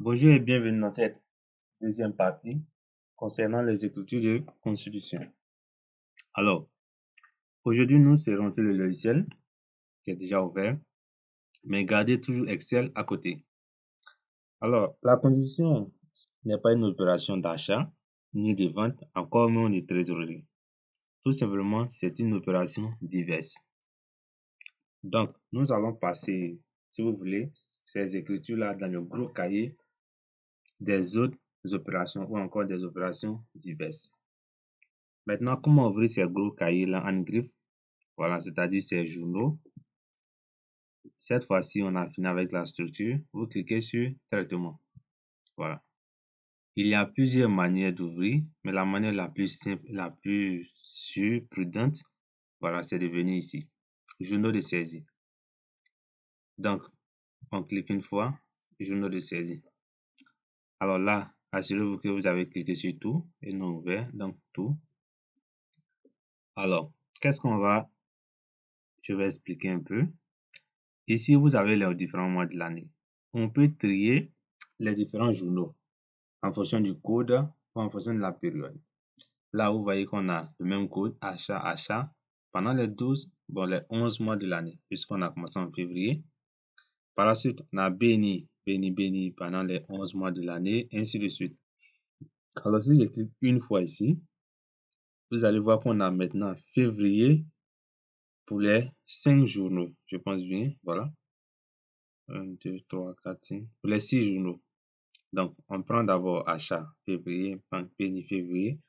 Bonjour et bienvenue dans cette deuxième partie concernant les écritures de constitution. Alors, aujourd'hui, nous serons sur le logiciel qui est déjà ouvert, mais gardez toujours Excel à côté. Alors, la constitution n'est pas une opération d'achat ni de vente, encore moins de trésorerie. Tout simplement, c'est une opération diverse. Donc, nous allons passer, si vous voulez, ces écritures-là dans le gros cahier des autres opérations ou encore des opérations diverses. Maintenant, comment ouvrir ces gros cahiers-là en griffe? Voilà, c'est-à-dire ces journaux. Cette fois-ci, on a fini avec la structure. Vous cliquez sur traitement. Voilà. Il y a plusieurs manières d'ouvrir, mais la manière la plus simple, la plus sûre, prudente, voilà, c'est de venir ici. Journaux de saisie. Donc, on clique une fois, journaux de saisie. Alors là, assurez-vous que vous avez cliqué sur tout et non ouvert, donc tout. Alors, je vais expliquer un peu. Ici, vous avez les différents mois de l'année. On peut trier les différents journaux en fonction du code ou en fonction de la période. Là, vous voyez qu'on a le même code, achat, pendant les 11 mois de l'année, puisqu'on a commencé en février. Par la suite, on a béni pendant les 11 mois de l'année, ainsi de suite. Alors, si je clique une fois ici, vous allez voir qu'on a maintenant février pour les 5 journaux. Je pense bien, voilà. 1, 2, 3, 4, 5. Pour les 6 journaux. Donc, on prend d'abord achat février, béni février,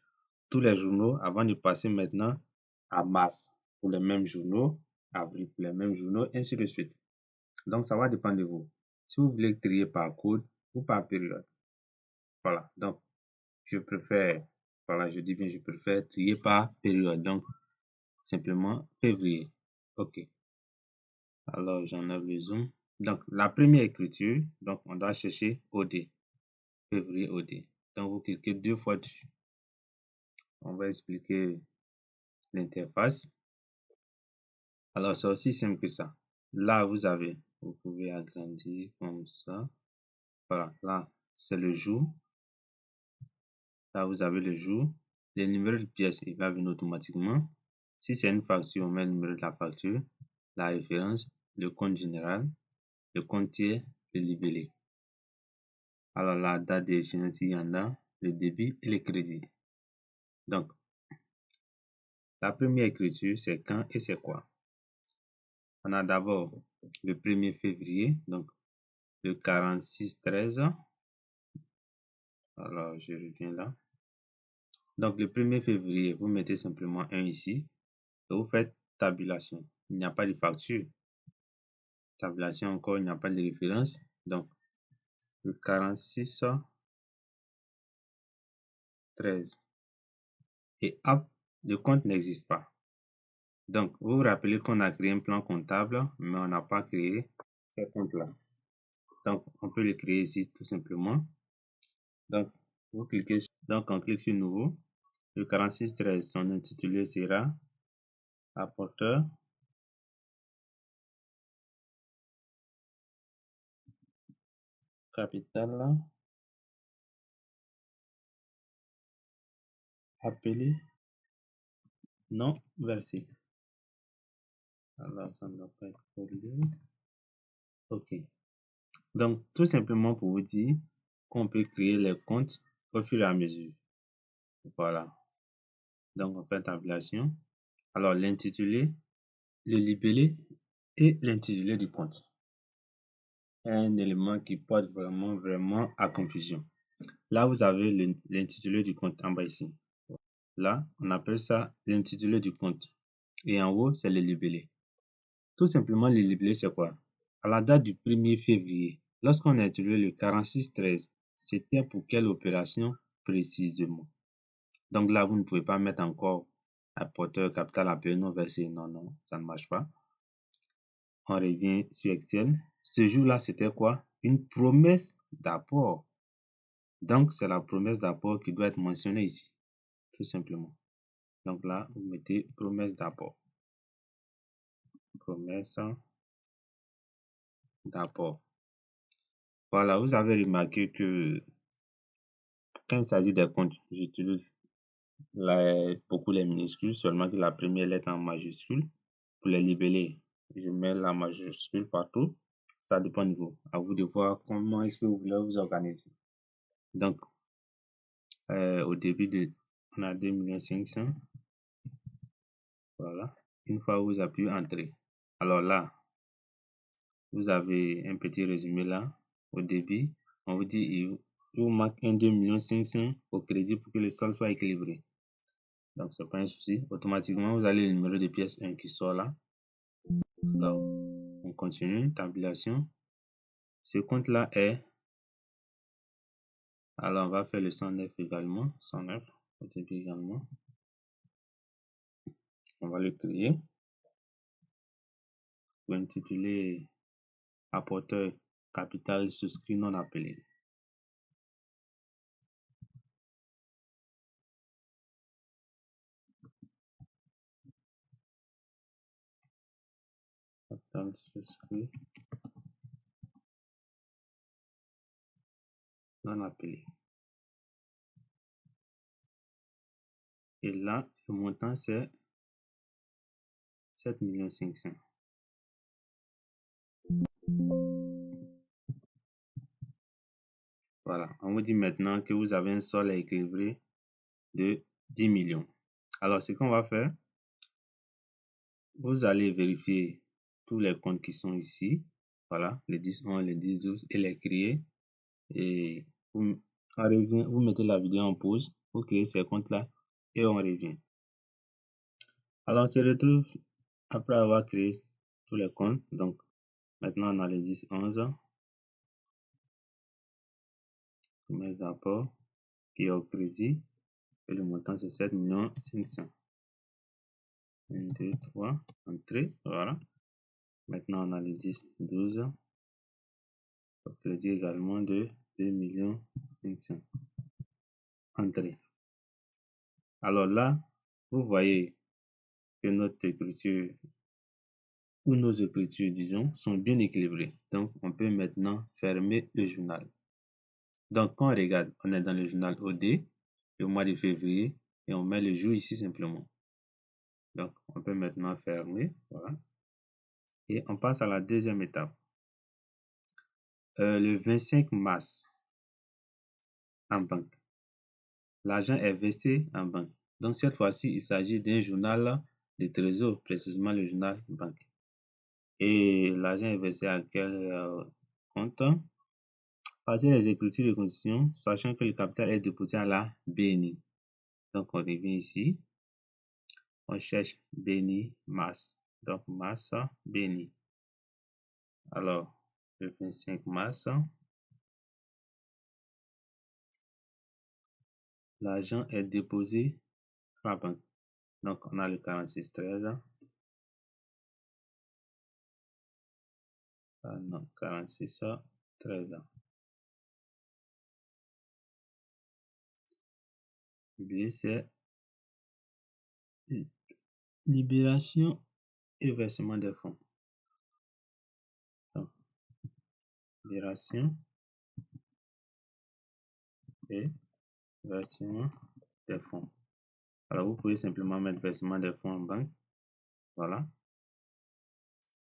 tous les journaux avant de passer maintenant à mars pour les mêmes journaux, avril pour les mêmes journaux, ainsi de suite. Donc, ça va dépendre de vous. Si vous voulez trier par code ou par période. Voilà. Donc, je préfère trier par période. Donc, simplement février. OK. Alors, j'enlève le zoom. Donc, la première écriture, donc on doit chercher OD. Février OD. Donc, vous cliquez 2 fois dessus. On va expliquer l'interface. Alors, c'est aussi simple que ça. Là, vous pouvez agrandir comme ça. Voilà, là, c'est le jour. Là, vous avez le jour. Le numéro de pièce, il va venir automatiquement. Si c'est une facture, on met le numéro de la facture, la référence, le compte général, le compte tiers, le libellé. Alors, la date d'échéance, il y en a, le débit et le crédit. Donc, la première écriture, c'est quand et c'est quoi? On a d'abord le 1er février, donc le 46-13. Alors, je reviens là. Donc, le 1er février, vous mettez simplement 1 ici et vous faites tabulation. Il n'y a pas de facture. Tabulation encore, il n'y a pas de référence. Donc, le 46-13. Et hop, le compte n'existe pas. Donc, vous vous rappelez qu'on a créé un plan comptable, mais on n'a pas créé ce compte-là. Donc, on peut le créer ici tout simplement. Donc, on clique sur Nouveau. Le 46-13, son intitulé sera Apporteur capital appelé non versé. Alors, ça ne doit pas être collé. OK. Donc, tout simplement pour vous dire qu'on peut créer les comptes au fur et à mesure. Voilà. Donc, on fait tabulation. Alors, l'intitulé, le libellé et l'intitulé du compte. Un élément qui porte vraiment à confusion. Là, vous avez l'intitulé du compte en bas ici. Là, on appelle ça l'intitulé du compte. Et en haut, c'est le libellé. Tout simplement, le libellé, c'est quoi? À la date du 1er février, lorsqu'on a intitulé le 46-13, c'était pour quelle opération précisément? Donc là, vous ne pouvez pas mettre encore apporteur capital appelé non versé. Non, ça ne marche pas. On revient sur Excel. Ce jour-là, c'était quoi? Une promesse d'apport. Donc, c'est la promesse d'apport qui doit être mentionnée ici, tout simplement. Donc là, vous mettez promesse d'apport. Promesse d'apport. Voilà, vous avez remarqué que quand il s'agit des comptes, j'utilise beaucoup les minuscules, seulement que la première lettre en majuscule. Pour les libeller, je mets la majuscule partout. Ça dépend de vous. À vous de voir comment est-ce que vous voulez vous organiser. Donc, au début, on a 2 500 000. Voilà. Une fois vous appuyez Entrée. Alors là, vous avez un petit résumé là. Au début, on vous dit il vous manque un 2 500 000 au crédit pour que le solde soit équilibré. Donc, c'est pas un souci. Automatiquement, vous allez le numéro de pièce 1 qui sort là. Donc, on continue. Tabulation. Ce compte-là est. Alors, on va faire le 109 également. 109 au début également. On va le créer. Pour intituler apporteur capital souscrit non appelé. Capital souscrit non appelé. Et là, le montant, c'est 7 500 000. Voilà, on vous dit maintenant que vous avez un solde à équilibrer de 10 millions. Alors, ce qu'on va faire, vous allez vérifier tous les comptes qui sont ici. Voilà, les 10, 11, les 10, 12 et les créer. Et on revient, vous mettez la vidéo en pause pour créer ces comptes-là et on revient. Alors, on se retrouve après avoir créé tous les comptes. Donc, maintenant, on a les 10, 11. Mes apports qui est au crédit. Et le montant, c'est 7 500 000. 1, 2, 3, entrée. Voilà. Maintenant, on a les 10, 12. Au crédit également de 2 500 000. Entrée. Alors là, vous voyez que notre écriture ou nos écritures, disons, sont bien équilibrées. Donc, on peut maintenant fermer le journal. Donc, quand on regarde, on est dans le journal OD, le mois de février, et on met le jour ici simplement. Donc, on peut maintenant fermer. Voilà. Et on passe à la deuxième étape. Le 25 mars, en banque. L'argent est versé en banque. Donc, cette fois-ci, il s'agit d'un journal de trésor, précisément le journal banque. Et l'argent est versé à quel compte? Passer les écritures de constitution, sachant que le capital est déposé à la BNI. Donc, on revient ici. On cherche BNI mars. Donc, mars BNI. Alors, le 25 mars, l'argent est déposé à la banque. Donc, on a le 4613. Ah non, 4613. Oubliez, c'est libération et versement des fonds. Donc, libération et versement des fonds. Alors, vous pouvez simplement mettre versement des fonds en banque. Voilà.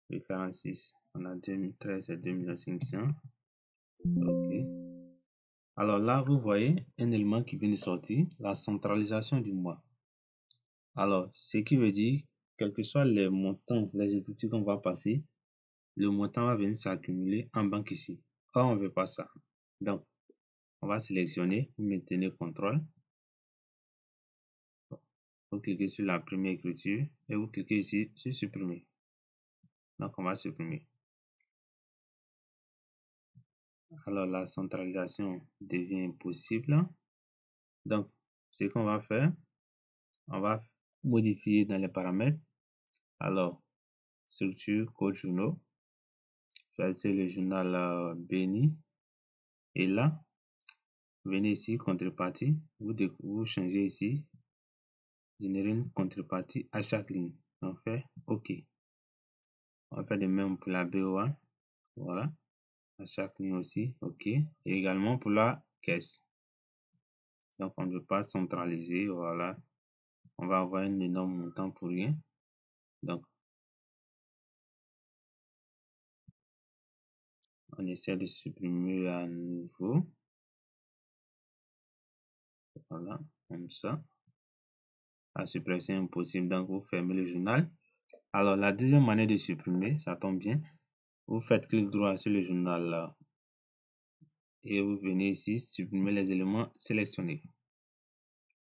Le 46, on a 2013 et 2 500 000. OK. Alors là, vous voyez un élément qui vient de sortir, la centralisation du mois. Alors, ce qui veut dire, quels que soient les montants, les écritures qu'on va passer, le montant va venir s'accumuler en banque ici. Or, on ne veut pas ça. Donc, on va sélectionner, vous maintenez CTRL, vous cliquez sur la première écriture et vous cliquez ici sur supprimer. Donc, on va supprimer. Alors, la centralisation devient impossible. Donc, ce qu'on va faire, on va modifier dans les paramètres. Alors, structure, code journaux. Choisissez le journal BNI. Et là, venez ici, contrepartie. Vous changez ici, générer une contrepartie à chaque ligne. On fait OK. On va faire de même pour la BOA. Voilà. à chaque ligne aussi. OK. Et également pour la caisse. Donc, on ne veut pas centraliser. Voilà. On va avoir un énorme montant pour rien. Donc, on essaie de supprimer à nouveau. Voilà, comme ça. À supprimer, c'est impossible. Donc, vous fermez le journal. Alors, la deuxième manière de supprimer, ça tombe bien. Vous faites clic droit sur le journal là. Et vous venez ici, supprimer les éléments sélectionnés.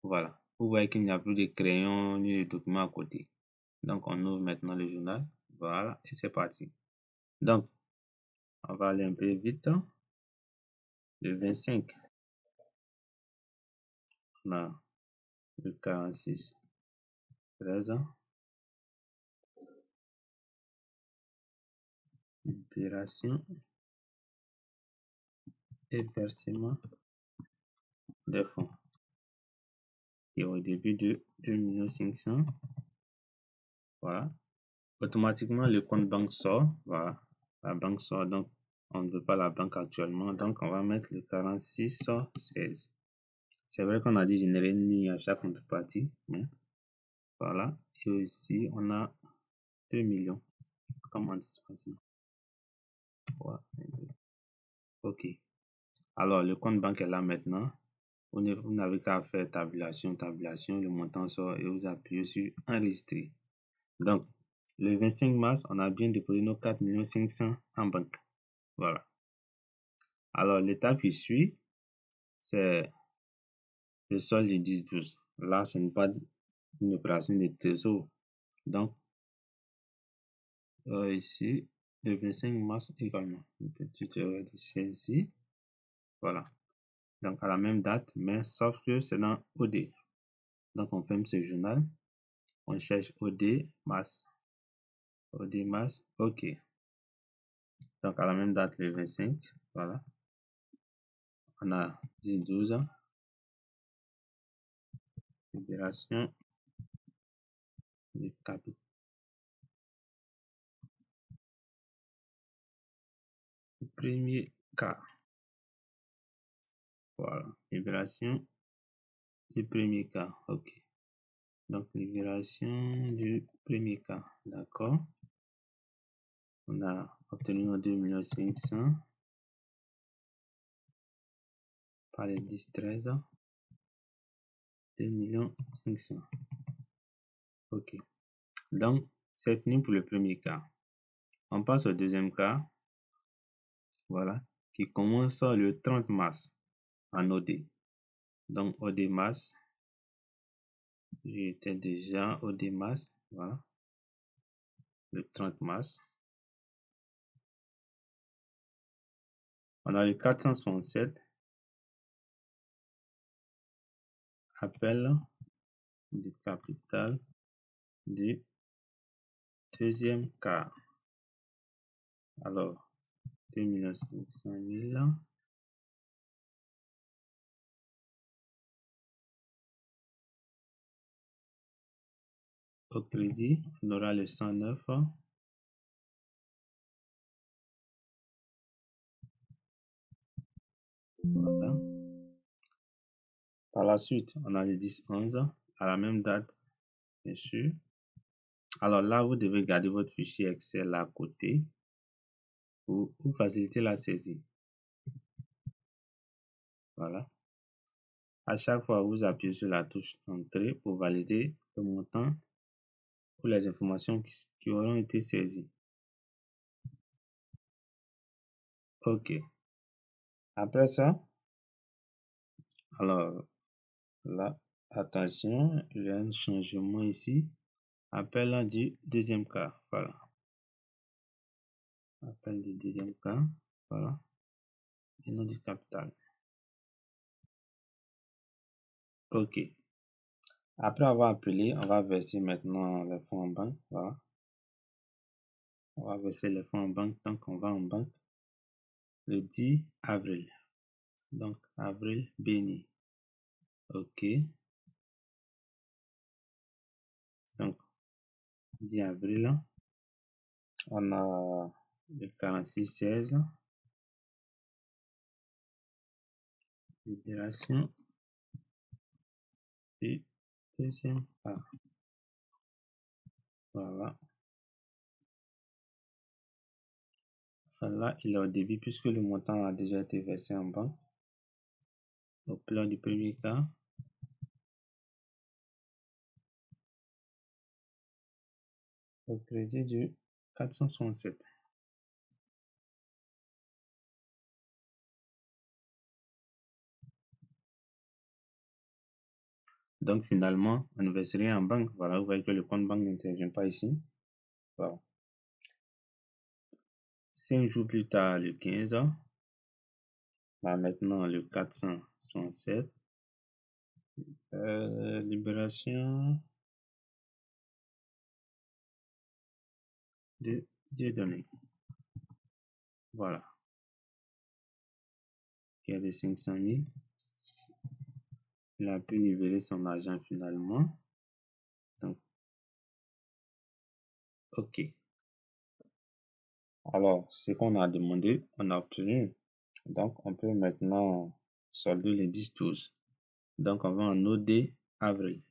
Voilà. Vous voyez qu'il n'y a plus de crayon ni de document à côté. Donc, on ouvre maintenant le journal. Voilà, et c'est parti. Donc, on va aller un peu vite. Le 25, on a le 46, 13, opération et versement des fonds. Et au début de 2 500 000, voilà. Automatiquement, le compte banque sort. Voilà, la banque sort. Donc, on ne veut pas la banque actuellement. Donc, on va mettre le 46 16. C'est vrai qu'on a dit générer une ligne à chaque contrepartie. Mais voilà. Et ici, on a 2 millions comme anticipation. Voilà. OK. Alors, le compte banque est là maintenant. Vous n'avez qu'à faire tabulation, le montant sort et vous appuyez sur enregistrer. Donc, le 25 mars, on a bien déposé nos 4 500 000 en banque. Voilà. Alors, l'étape qui suit, c'est le solde de 10-12. Là, ce n'est pas une opération de trésor. Donc, ici, le 25 mars également. Une petite erreur de saisie. Voilà. Donc, à la même date, mais sauf que c'est dans OD. Donc, on ferme ce journal. On cherche OD mars. OD mars, OK. Donc, à la même date, le 25. Voilà. On a 10-12. Libération du capital. Premier cas. Voilà. Libération du premier cas. OK. Donc, libération du premier cas. D'accord. On a obtenu nos 2 500 000 par les 10-13. 2 500 000. OK. Donc, c'est fini pour le premier cas. On passe au deuxième cas. Voilà. Qui commence le 30 mars en OD. Donc, OD mars. J'étais déjà OD mars. Voilà. Le 30 mars. On a le 467. Appel du capital du deuxième cas. Alors, 2 500 000. Au crédit, on aura le 109. Voilà. Par la suite, on a le 10-11 à la même date, bien sûr. Alors là, vous devez garder votre fichier Excel à côté pour faciliter la saisie. Voilà. À chaque fois, vous appuyez sur la touche Entrée pour valider le montant ou les informations qui auront été saisies. OK. Après ça, alors là, attention, il y a un changement ici. Appel du deuxième cas. Voilà. Appel du deuxième cas. Voilà. Et nom du capital. OK. Après avoir appelé, on va verser maintenant les fonds en banque. Voilà. On va verser les fonds en banque. Donc, on va en banque le 10 avril. Donc, avril béni. OK. Donc, 10 avril, on a le 46-16. libération du deuxième cas. Voilà. Là, il est au débit puisque le montant a déjà été versé en banque. Donc, lors du premier cas, au crédit du 467. Donc, finalement, on ne verse rien en banque. Voilà, vous voyez que le compte banque n'intervient pas ici. Voilà. 5 jours plus tard, le 15, là maintenant le 467, libération de Dieudonné. Voilà, qui a de 500 000. Il a pu libérer son argent finalement. Donc, OK. Alors, ce qu'on a demandé, on a obtenu. Donc, on peut maintenant solder les 10-12. Donc, on va en OD avril.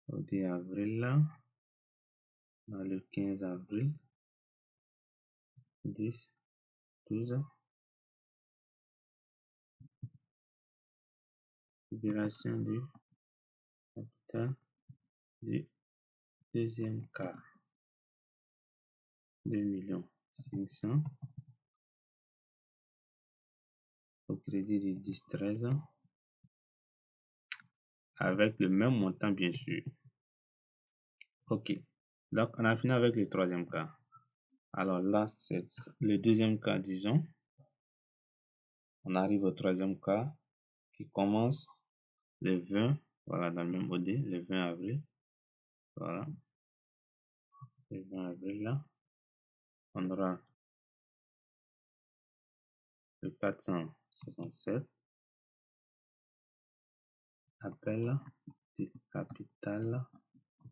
OD avril, dans le 15 avril, 10, 12. Libération du capital du deuxième cas. 2 500 000 au crédit du 10-13 avec le même montant bien sûr. OK. Donc, on a fini avec le troisième cas. Alors là, c'est le deuxième cas, disons. On arrive au troisième cas qui commence le 20, voilà, dans le même OD, le 20 avril. Voilà. Le 20 avril, là, on aura le 467. Appel du capital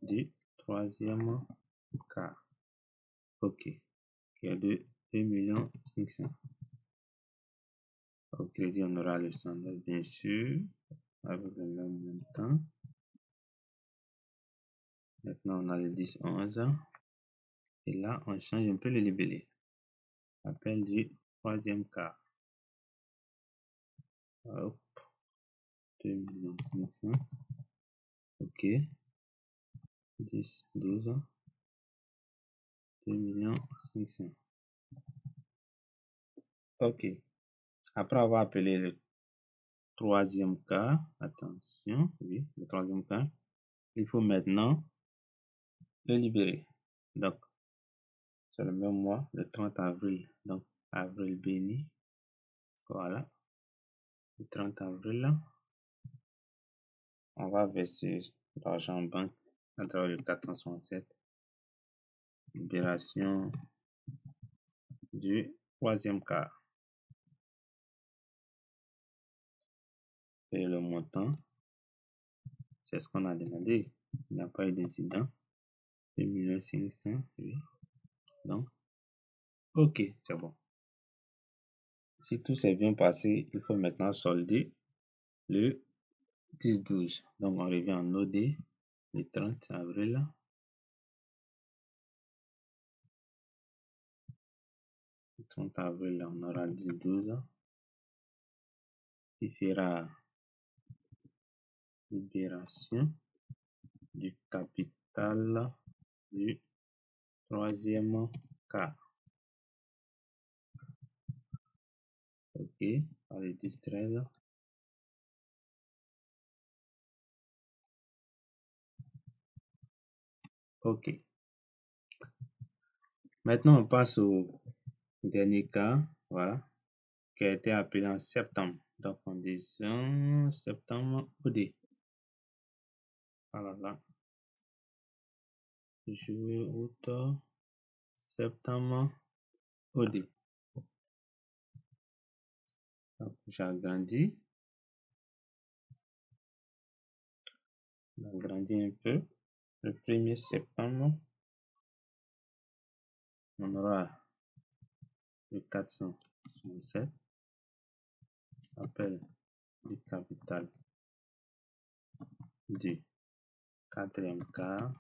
du troisième cas. OK. Qui est de 2 500 000. Au crédit, on aura le standard, bien sûr, avec le même montant. Maintenant, on a le 10-11. Et là, on change un peu le libellé. Appel du troisième cas. Hop. 2 500 000. OK. 10, 12. 2 500 000. OK. Après avoir appelé le troisième cas, attention, oui, le troisième cas, il faut maintenant le libérer. Donc, c'est le même mois, le 30 avril. Donc, avril béni. Voilà. Le 30 avril, on va verser l'argent en banque à travers le 467. Libération du troisième cas. Et le montant, c'est ce qu'on a demandé. Il n'y a pas eu d'incident. 2 500 000, oui. Donc, OK, c'est bon. Si tout s'est bien passé, il faut maintenant solder le 10-12. Donc, on revient en OD le 30 avril. Le 30 avril, on aura 10-12. Qui sera libération du capital du troisième cas. OK, par le 10-13. OK. Maintenant, on passe au dernier cas, voilà, qui a été appelé en septembre. Donc, on descend septembre OD. Voilà, là. Juillet, août, septembre OD. Donc, j'agrandis. On agrandit un peu. Le 1er septembre, on aura le 467, appel du capital du quatrième quart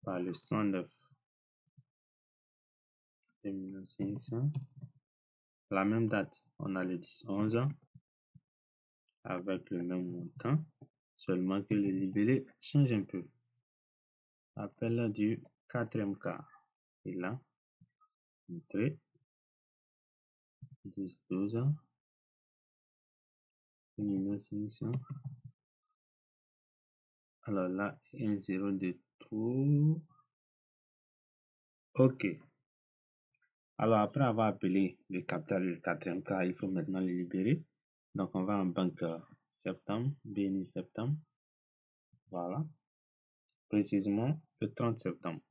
par le 109 de 1900. La même date, on a le 10-11 avec le même montant, seulement que le libellé change un peu. Appel du quatrième quart. Et là, entrée 10-12 1900. Alors là, 1 0 de trop. OK. Alors après avoir appelé le capital du quatrième quart, il faut maintenant le libérer. Donc on va en banque septembre, BNI septembre. Voilà. Précisément le 30 septembre.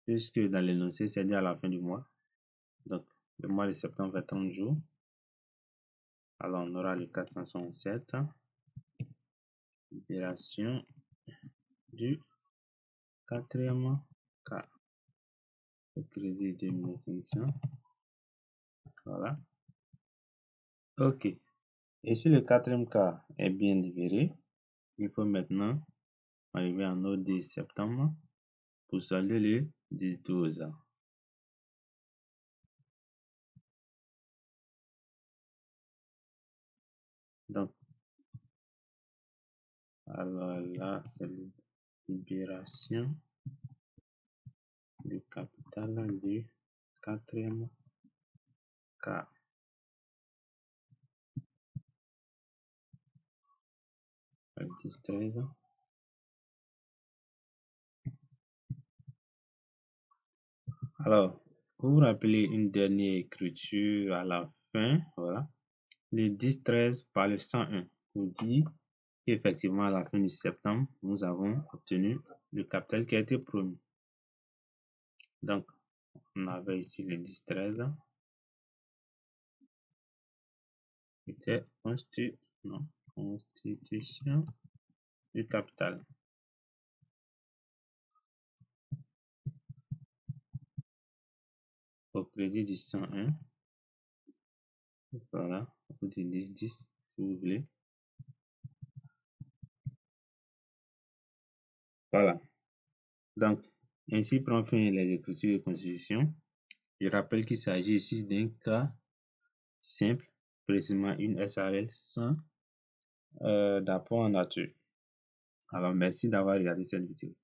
Puisque dans l'énoncé, c'est dit à la fin du mois. Donc le mois de septembre fait 30 jours. Alors on aura le 467. Libération du quatrième quart. Le crédit de 1500. Voilà. OK. Et si le quatrième quart est bien libéré, il faut maintenant arriver en OD septembre pour solder le 10-12. Donc, alors là, c'est la libération du capital du quatrième quart. Le 10-13. Alors, pour vous rappeler une dernière écriture à la fin, voilà, le 10-13 par le 101 pour dire qu'effectivement à la fin du septembre, nous avons obtenu le capital qui a été promis. Donc, on avait ici le 10-13 qui était constitution du capital. Au crédit du 101, voilà, ou du 10-10 si vous voulez. Voilà. Donc, ainsi prend fin les écritures de constitution. Je rappelle qu'il s'agit ici d'un cas simple, précisément une SARL sans d'apport en nature. Alors, merci d'avoir regardé cette vidéo.